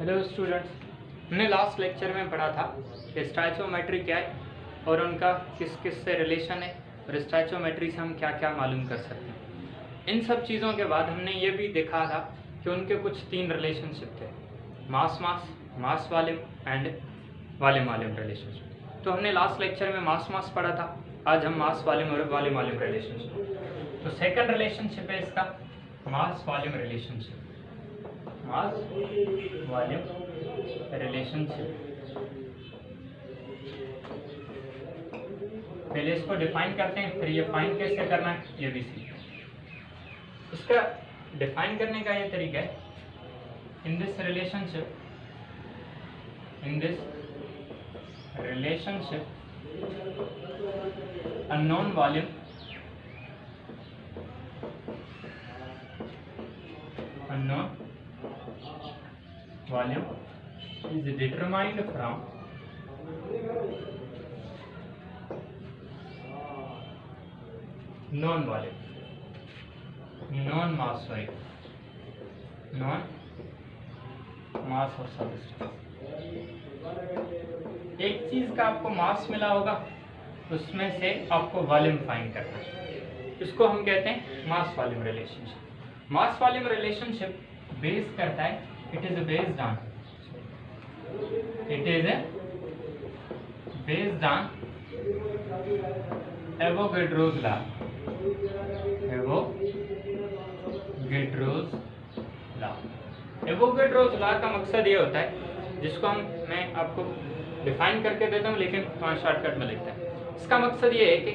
Hello students, हमने last lecture में पढ़ा था कि स्टैचोमेट्री क्या है और उनका किस किस से रिलेशन है और स्टैचोमेट्री से हम क्या क्या मालूम कर सकते हैं। इन सब चीज़ों के बाद हमने ये भी देखा था कि उनके कुछ 3 रिलेशनशिप थे, mass mass, mass volume and volume volume relationship. तो हमने लास्ट लेक्चर में मास मास पढ़ा था, आज हम मास वॉल्यूम और वॉल्यूम वॉल्यूम रिलेशनशिप। तो सेकंड रिलेशनशिप है इसका mass volume relationship, mass volume relationship. पहले इसको डिफाइन करते हैं, फिर ये फाइंड कैसे करना है ये भी सीखें। इसका डिफाइन करने का ये तरीका है, इन this relationship unknown volume is determined from known volume, known mass, known mass और सबस्टेंस। एक चीज का आपको मास मिला होगा, उसमें से आपको वॉल्यूम फाइंड करना है, इसको हम कहते हैं mass volume relationship. Mass volume relationship base करता है, it is based on Avogadro's law. Avogadro's law का मकसद ये होता है, जिसको मैं आपको डिफाइन करके देता हूँ लेकिन शॉर्टकट में लिखता है। इसका मकसद ये है कि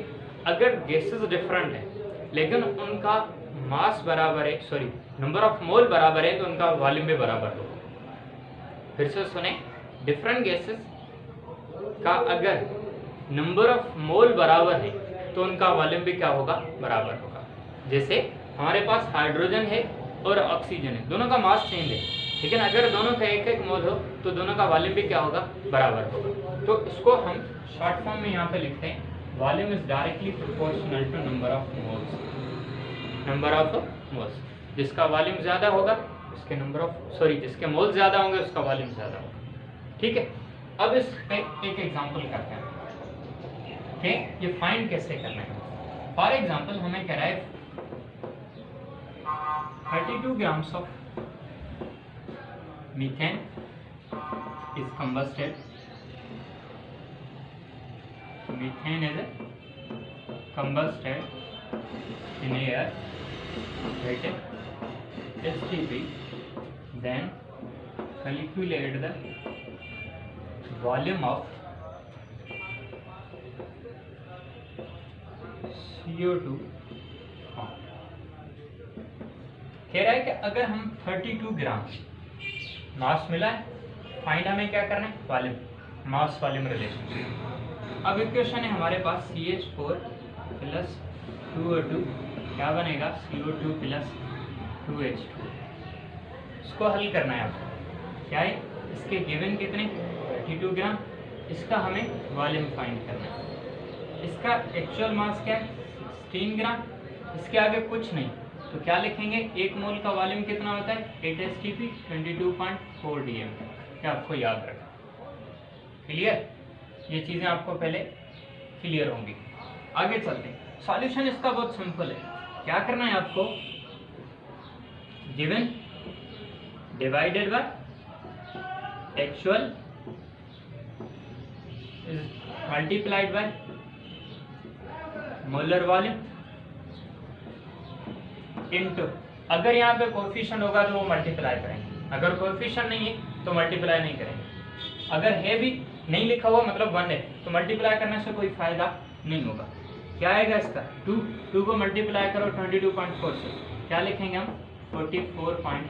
अगर गैसेस डिफरेंट है लेकिन उनका मास बराबर है, सॉरी नंबर ऑफ मोल बराबर है, तो उनका वॉल्यूम भी बराबर होगा। फिर से सुने, डिफरेंट गैसेस का अगर नंबर ऑफ मोल बराबर है तो उनका वॉल्यूम भी क्या होगा, बराबर होगा। जैसे हमारे पास हाइड्रोजन है और ऑक्सीजन है, दोनों का मास सेम है, लेकिन अगर दोनों का एक एक मोल हो तो दोनों का वॉल्यूम भी क्या होगा, बराबर होगा। तो इसको हम शॉर्ट फॉर्म में यहाँ पे लिखते हैं, volume is directly proportional to number of moles. जिसका वॉल्यूम ज्यादा होगा उसके जिसके मोल ज्यादा होंगे उसका वॉल्यूम ज्यादा होगा। ठीक है, अब इस पे एक एग्जांपल करते हैं कि ये फाइंड कैसे करना है। फॉर एग्जांपल हमें कह रहा है 32 grams of methane is combusted. Methane is combusted in air, rated STP. Then calculate the volume of CO2. कह रहा है कि अगर हम 32 ग्राम मास मिला है, फाइंड हमें क्या करना है, वॉल्यूम, मास वॉल्यूम रिलेशनशिप। अब इक्वेशन है हमारे पास CH4 प्लस 2O2 क्या बनेगा, CO2 प्लस 2H2। इसको हल करना है आपको। क्या है, इसके गिवन कितने 32 ग्राम, इसका हमें वॉल्यूम फाइंड करना है। इसका एक्चुअल मास क्या है 16 ग्राम, इसके आगे कुछ नहीं, तो क्या लिखेंगे, एक मोल का वॉल्यूम कितना होता है 8 STP 22.4 dm। क्या आपको याद रखना, क्लियर, ये चीजें आपको पहले क्लियर होंगी। आगे चलते हैं, सॉल्यूशन इसका बहुत सिंपल है। क्या करना है आपको, given divided by actual multiplied by molar volume into, अगर यहाँ पे कोएफिशिएंट होगा तो वो मल्टीप्लाई करेंगे, अगर कोएफिशिएंट नहीं है तो मल्टीप्लाई नहीं करेंगे। अगर है भी नहीं लिखा हुआ मतलब 1 है तो मल्टीप्लाई करने से कोई फायदा नहीं होगा। क्या आएगा इसका 2 को मल्टीप्लाई करो 22.4 से, क्या लिखेंगे हम 44.8।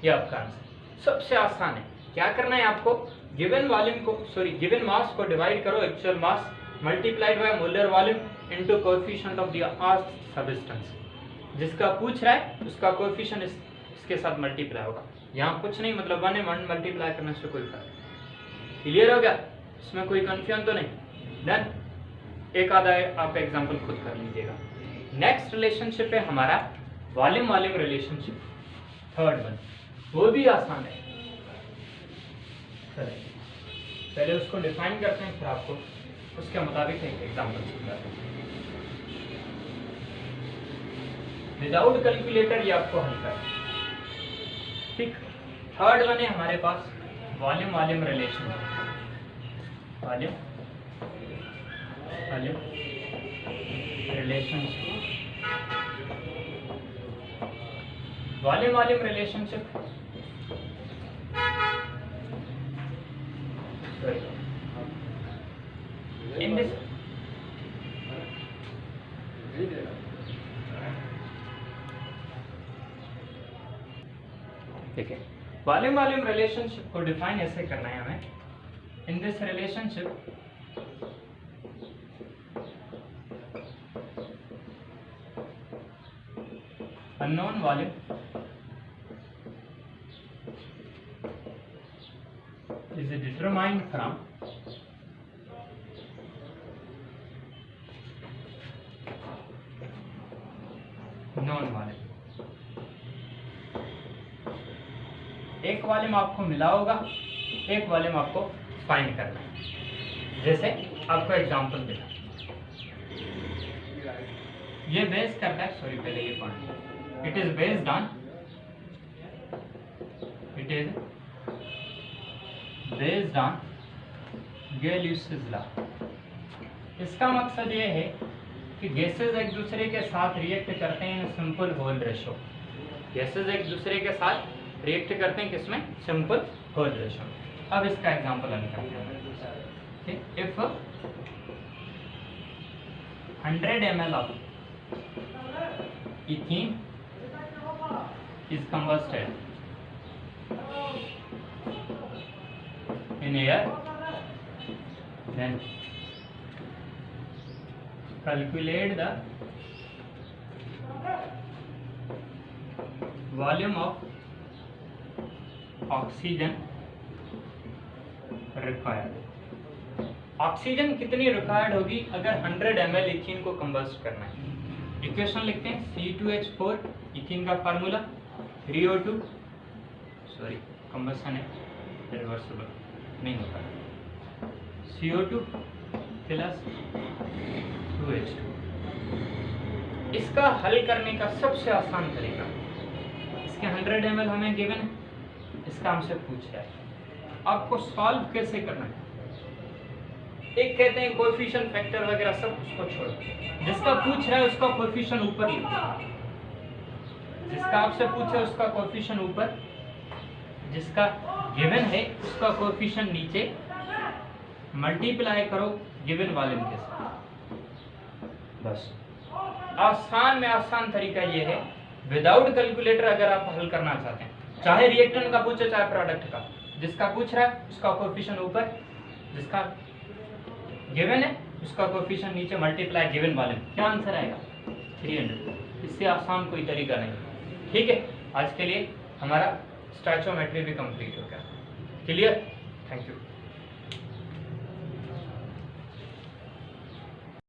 ये आपका आंसर सबसे आसान है। क्या करना है आपको, गिवन वॉल्यूम को गिवन मास को डिवाइड करो actual mass multiplied by molar volume into coefficient of the asked substance. जिसका पूछ रहा है उसका कोएफिशिएंट इसके साथ मल्टीप्लाई होगा। यहाँ कुछ नहीं मतलब 1 है, 1 मल्टीप्लाई करने से कोई फायदा। क्लियर हो गया, इसमें कोई कंफ्यूजन तो नहीं। डन, एक आधा आप एग्जांपल खुद कर लीजिएगा। नेक्स्ट रिलेशनशिप है हमारा volume volume relationship, third one. वो भी आसान है। चलिए पहले उसको डिफाइन करते हैं, फिर आपको उसके मुताबिक एक एग्जाम्पल समझाते हैं। विदाउट कैलकुलेटर ये आपको हल करना है। ठीक, थर्ड वन है हमारे पास volume volume relation. Volume volume relationship. Volume volume relationship in this ठीक है, वॉल्यूम वॉल्यूम रिलेशनशिप को डिफाइन ऐसे करना है हमें। In this relationship unknown volume is determined from known volume. एक वॉल्यूम आपको मिला होगा, एक वॉल्यूम आपको फाइंड करना है। जैसे आपको एग्जांपल देना, ये बेस करता है, सॉरी पहले ये point, it is based on, it is based on Gay-Lussac's law. इसका मकसद ये है कि गैसेस एक दूसरे के साथ रिएक्ट करते हैं सिंपल होल रेशो। गैसेस एक दूसरे के साथ रिएक्ट करते हैं किसमें? Simple whole ratio. अब इसका एग्जांपल हम करते हैं। If 100 ml of ethene is combusted in air, then calculate the volume of oxygen required। Oxygen कितनी रिक्वायर्ड होगी अगर 100 ml इथीन को कंबस्ट करना है? इक्वेशन लिखते हैं, C2H4 इथीन का फार्मूला, 3O2, सॉरी कंबस्शन है रिवर्सिबल नहीं होता, CO2 प्लस 2H2। इसका हल करने का सबसे आसान तरीका, इसके 100 ml हमें गिवन है, इसका हमसे पूछ रहा है, आपको सॉल्व कैसे करना है? एक कहते हैं कोएफिशिएंट फैक्टर वगैरह सब उसको छोड़ो, जिसका पूछ रहा है उसका कोएफिशिएंट ऊपर लिखो, जिसका आपसे पूछा है उसका कोएफिशिएंट ऊपर, जिसका गिवन है उसका कोएफिशिएंट नीचे, मल्टीप्लाई करो गिवन वॉल्यूम के साथ। बस आसान में आसान तरीका ये है, विदाउट कैलकुलेटर अगर आप हल करना चाहते हैं, चाहे रिएक्टेंट का पूछे चाहे प्रोडक्ट का, जिसका पूछ रहा है उसका कोएफिशिएंट ऊपर, जिसका गिवन है उसका कोएफिशिएंट नीचे, मल्टीप्लाई गिवन वॉल्यूम, क्या आंसर आएगा? 300। इससे आसान कोई तरीका नहीं। ठीक है, आज के लिए हमारा स्टैचोमेट्री भी कंप्लीट हो गया। क्लियर? Thank you.